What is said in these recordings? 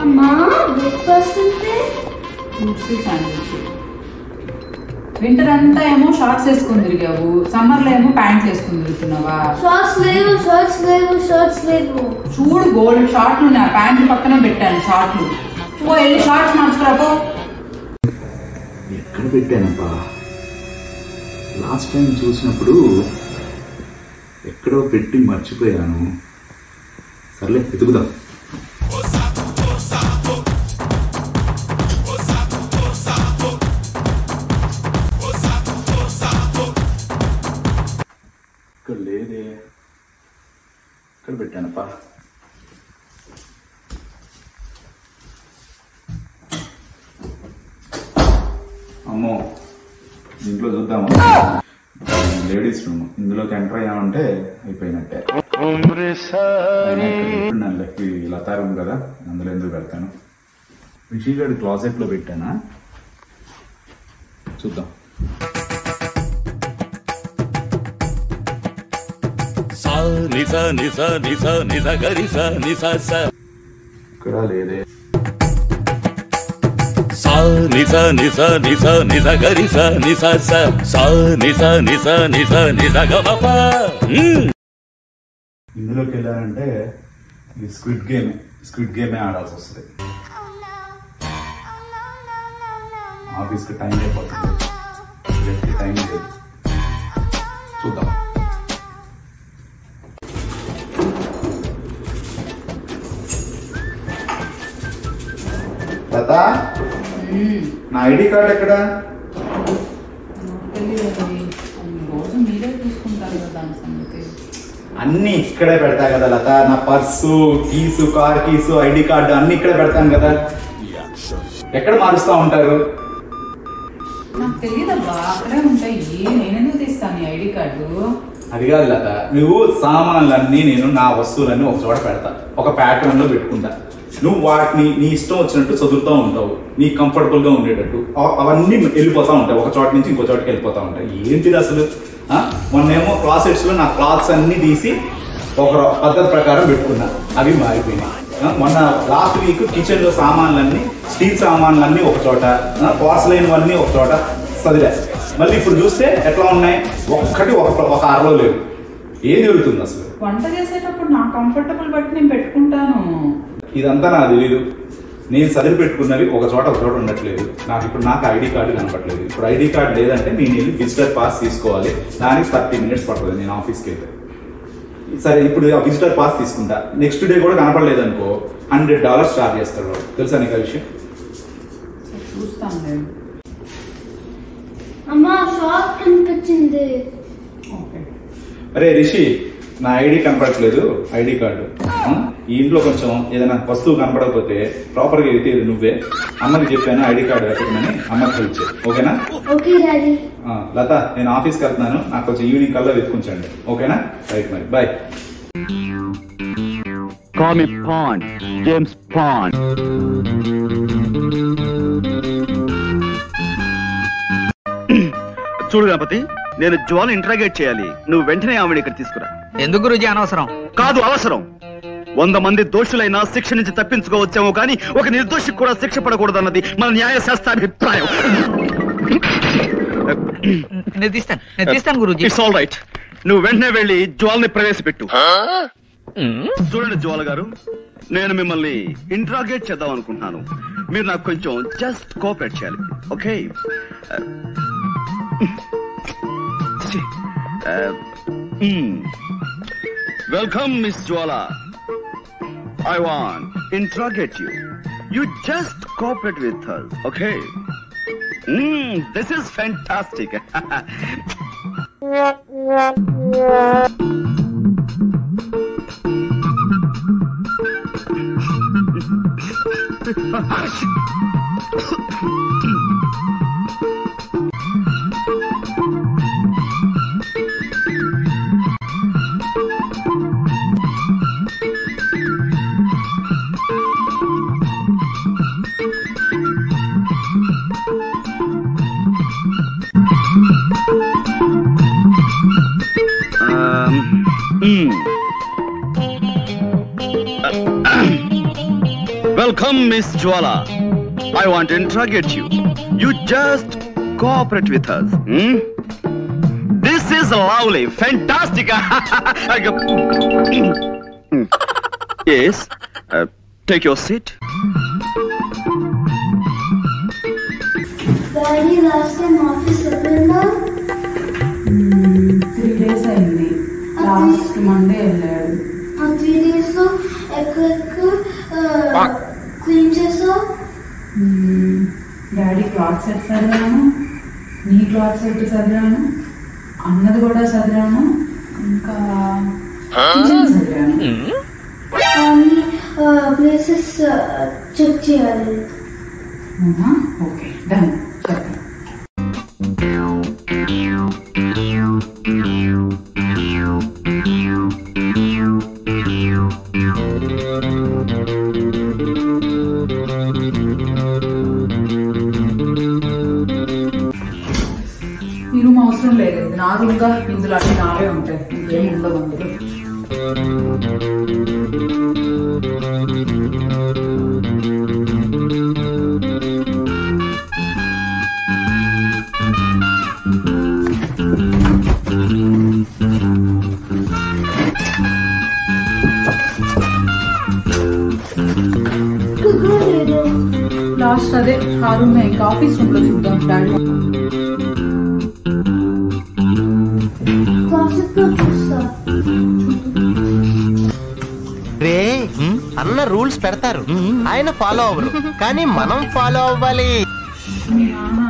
అమ్మా బ్రేక్ఫాస్ట్ అంటే sandwich. Winter అంతా ఏమో షార్ట్స్ వేసుకొని తిరిగావు, సమ్మర్ లో ఏమో ప్యాంట్లు వేసుకొని తిరుగుతున్నావా? షార్ట్స్ లేవు. చూడు గోల్డ్ షార్ట్లు నా ప్యాంట్ పక్కనే పెట్టాను షార్ట్లు. వెళ్ళి షార్ట్స్ మార్చుకురాపో. ఎక్కడ పెట్టానబ్బా? లాస్ట్ టైం చూసినప్పుడు ఎక్కడో పెట్టి మర్చిపోయాను. సర్లే వెతుకుదాం. ఇక్కడ లేదే. ఎక్కడ పెట్టానప్పా? అమ్మో, ఇంట్లో చూద్దాము. లేడీస్ రూమ్, ఇందులోకి ఎంటర్ అయ్యామంటే అయిపోయినట్టే. లతా రూమ్ కదా, అందులో ఎందుకు పెడతాను. రిషిగాడి క్లాసెట్ లో పెట్టానా? చూద్దాం. ఇక్కడ లేదే. ఇందులోకి వెళ్ళారంటే ఇది స్క్విడ్ గేమే ఆడాల్సి వస్తుంది. ఆఫీస్కి టైం అయిపోతుంది, టైం లేదు. చూద్దాం. లతా, నా ఐడి కార్డ్ ఎక్కడ? అన్ని ఇక్కడే పెడతా కదా లత. నా purse, keys, car keys, ID card అన్ని ఇక్కడే పెడతాను కదా. ఎక్కడ మారుస్తా ఉంటారు? నాకు తెలియదబ్బా, అక్కడే ఉంటాయి. నేనెందుకు తీస్తాను ఐడి కార్డు? అది కాదు లత, నువ్వు సామాన్లన్నీ నేను నా వస్తువులన్నీ ఒక చోట పెడతా, ఒక ప్యాటర్న్ లో పెట్టుకుంటా. నువ్వు వాటిని నీ ఇష్టం వచ్చినట్టు చదువుతూ ఉంటావు, నీకు కంఫర్టబుల్ గా ఉండేటట్టు. అవన్నీ వెళ్ళిపోతా ఉంటాయి, ఒక చోట నుంచి ఇంకో చోటకి వెళ్ళిపోతా ఉంటాయి. ఏంటిది అసలు? మొన్నేమో క్లాసెట్స్ లో నా క్లాత్స్ అన్ని తీసి ఒక పద్ధతి ప్రకారం పెట్టుకున్నా, అవి మారిపోయినాయి. మొన్న లాస్ట్ వీక్ కిచెన్ లో సామాన్లన్నీ, స్టీల్ సామాన్లన్నీ ఒక చోట, పోర్సలైన్ అన్నీ ఒక చోట చదివా. మళ్ళీ ఇప్పుడు చూస్తే ఎట్లా ఉన్నాయి? ఒక్కటి ఒక అరలో లేవు. ఏం జరుగుతుంది అసలు? వంట చేసేటప్పుడు నా కంఫర్టబుల్ బట్టి నేను పెట్టుకుంటాను. ఇదంతా నాకు తెలీదు. నేను చదివి పెట్టుకున్నవి ఒక చోట ఉండట్లేదు. నాకు ఐడి కార్డు కనపట్లేదు. ఇప్పుడు ఐడి కార్డు లేదంటే నేను వెళ్ళి విజిటర్ పాస్ తీసుకోవాలి. దానికి 30 minutes పడుతుంది నేను ఆఫీస్కి వెళ్తే. సరే, ఇప్పుడు ఆ విజిటర్ పాస్ తీసుకుంటా. నెక్స్ట్ డే కూడా కనపడలేదు అనుకో, $100 చార్జ్ చేస్తాడు. తెలుసా నీకు ఆ విషయం? చూస్తాను. అమ్మా షాప్ కనిపించింది. అరే రిషి, నా ఐడి కనపడట్లేదు, ఐడి కార్డు. ఈ ఇంట్లో కొంచెం ఏదైనా వస్తువు కనపడకపోతే ప్రాపర్ గా అయితే నువ్వే. అమ్మకి చెప్పాను ఐడి కార్డు పెట్టమని, అమ్మకి హెల్ప్ చేయి. ఓకేనా? Okay daddy. లత, నేను ఆఫీస్కి వెళ్తున్నాను, నాకు కొంచెం ఈవినింగ్ కల్లా వెతుకుంచండి. ఓకేనా? రైట్, మరి bye. Call me Pond, James Pond. చూడు గణపతి, నేను జ్వాల ఇంట్రాగేట్ చేయాలి. నువ్వు వెంటనే ఆమెను ఇక్కడ తీసుకురా. ఎందుకు గురుజీ? అనవసరం. కాదు, అవసరం. 100 మంది దోషులైనా శిక్ష నుంచి తప్పించుకోవచ్చేమో కానీ ఒక నిర్దోషికి కూడా శిక్ష పడకూడదన్నది మన న్యాయశాస్త్రాభిప్రాయం. నేను తీస్తాను గురుజీ. It's all right. నువ్వు వెంటనే వెళ్ళి జ్వాల్ని ప్రవేశపెట్టు. చూడండి జ్వాల గారు, నేను మిమ్మల్ని ఇంట్రాగేట్ చేద్దాం అనుకుంటున్నాను. మీరు నాకు కొంచెం జస్ట్ కోఆపరేట్ చేయాలి. Okay? Welcome miss Jwala. I want to interrogate you. You just cooperate with us, okay? This is fantastic. Welcome, Miss Jwala. I want to interrogate you. You just cooperate with us. This is lovely, fantastic. Yes, take your seat. Daddy, last time office ఎప్పుడన్నా 3 days అయింది. Last Monday వెళ్ళాడు. 3 days లో ఎక్కడెక్కడ clean చేసావు? Daddy cloth set చదివాను, నీ cloth set చదివాను, అన్నది కూడా చదివాను, ఇంకా చదివాను. కానీ ప్లేసెస్ చెక్ చేయాలి. ఓకే డన్ చెప్పండి. ఈ రూమ్ అవసరం లేదు, నా రూమ్గా ఇందులో అన్ని నావే ఉంటాయి, ఇంకేం ఉండవు అందులో. లాస్ట్ అదే ఆ రూమ్, ఇంకా ఆఫీస్ రూమ్ లో చూద్దాం. డాడీ రే అన్న రూల్స్ పెడతారు, ఆయన ఫాలో అవ్వరు, కానీ మనం ఫాలో అవ్వాలి. మీ నాన్న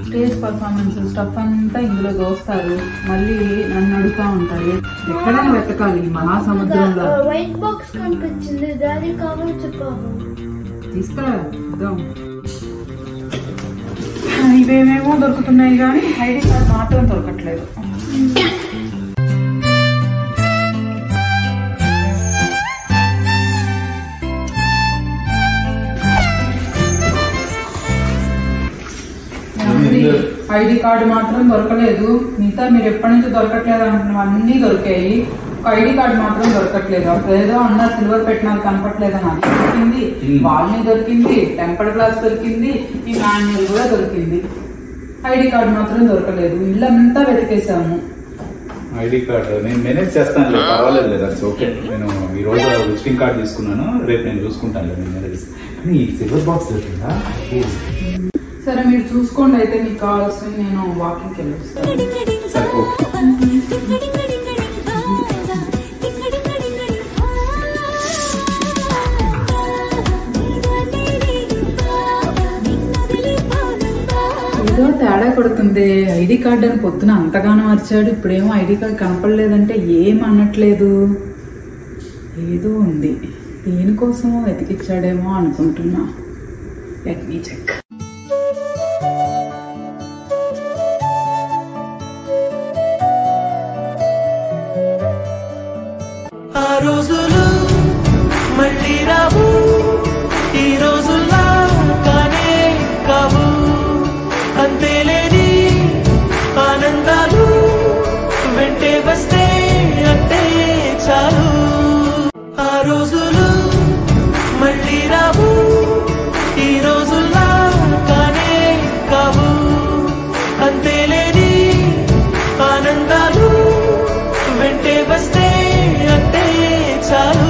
స్టేజ్ పర్ఫార్మెన్స్ స్టఫ్ అంతా ఇందులో దోస్తారు, మళ్ళీ నన్ను అడుగుతా ఉంటారు ఎక్కడైనా వెతకాలి మహాసముద్రంలో. వైట్ బాక్స్ కనిపించింది, డాడీ కావాలి చెప్పాము. తీసుకురా చూద్దాం. ఇవేమేమో దొరుకుతున్నాయి కానీ ఐడి కార్డ్ మాత్రం దొరకట్లేదు. ఐడి కార్డు మాత్రం దొరకలేదు, మిగతా మీరు ఎప్పటి నుంచి దొరకట్లేదు అంటున్నాం అన్ని దొరికాయి, ఒక ఐడి కార్డు మాత్రం దొరకట్లేదు. ఏదో అన్న సిల్వర్ పెట్టినారు కనపట్లేదని అది దొరికింది, వాళ్ళని దొరికింది, టెంపర్ గ్లాస్ దొరికింది, ఈ మాన్యువల్ కూడా దొరికింది, ఐడి కార్డు మాత్రం దొరకలేదు. ఇల్లంతా వెతికేసాము. ఐడి కార్డు నేను మేనేజ్ చేస్తాను, పర్వాలేదు లేదా, ఓకే. నేను ఈ రోజు విజిటింగ్ కార్డు తీసుకున్నాను, రేపు నేను చూసుకుంటాను నేను మేనేజ్. కానీ ఈ సిల్వర్ బాక్స్ దొరికిందా? సరే మీరు చూసుకోండి, అయితే మీకు కావాల్సింది నేను వాకింగ్కి వెళ్ళొస్తాను. సరే ఓకే. ఏదో తేడా కొడుతుంది. ఐడి కార్డు అని పొద్దున అంతగానో వచ్చాడు, ఇప్పుడేమో ఐడి కార్డు కనపడలేదంటే ఏం అనట్లేదు. ఏదో ఉంది, దేనికోసమో వెతికిచ్చాడేమో అనుకుంటున్నా. Let me check. ఆ రోజులు మళ్ళీ రావు, ఈ రోజుల్లా కానే కావు, అంతేలేని ఆనందాలు వెంటే వస్తే అంటే చాలు. ఆ రోజులు మళ్ళీ రావు, ఈ రోజుల్లా కానే కావు, అంతేలేని ఆనందాలు వెంటే వస్తే అంటే చాలు.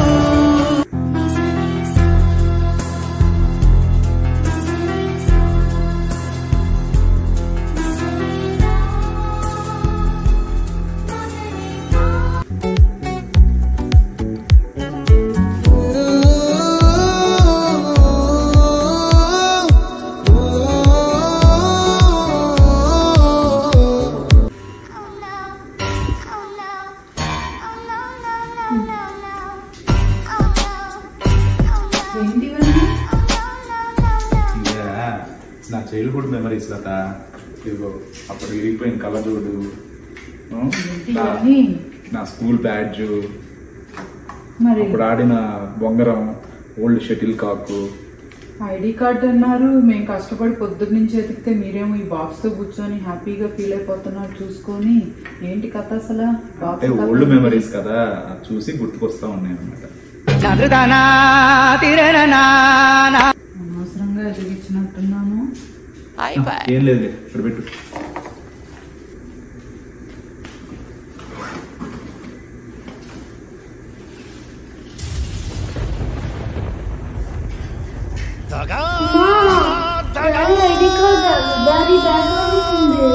నా చైల్డ్హుడ్ మెమరీస్ కదా, ఇదిగో అప్పుడు విరిగిపోయిన కళ్ళజోడు, నా స్కూల్ బ్యాడ్జ్, అప్పుడు ఆడిన బొంగరం, ఓల్డ్ షటిల్ కాకు. ఐడి కార్డు అన్నారు, మేము కష్టపడి పొద్దున్న నుంచి ఎతికితే మీరేమో ఈ బాక్స్ తో కూర్చొని హ్యాపీగా ఫీల్ అయిపోతున్నారు. చూసుకొని ఏంటి కథ అసలు? ఓల్డ్ మెమరీస్ కదా, చూసి గుర్తుకొస్తా ఉన్నాయి అన్నమాట. అనవసరంగా ఎదిగించినట్టున్నాను. ఏం లేదు ఇక్కడ పెట్టు. ఐడి కార్డ్ దారి బ్యాగ్ ఉంది.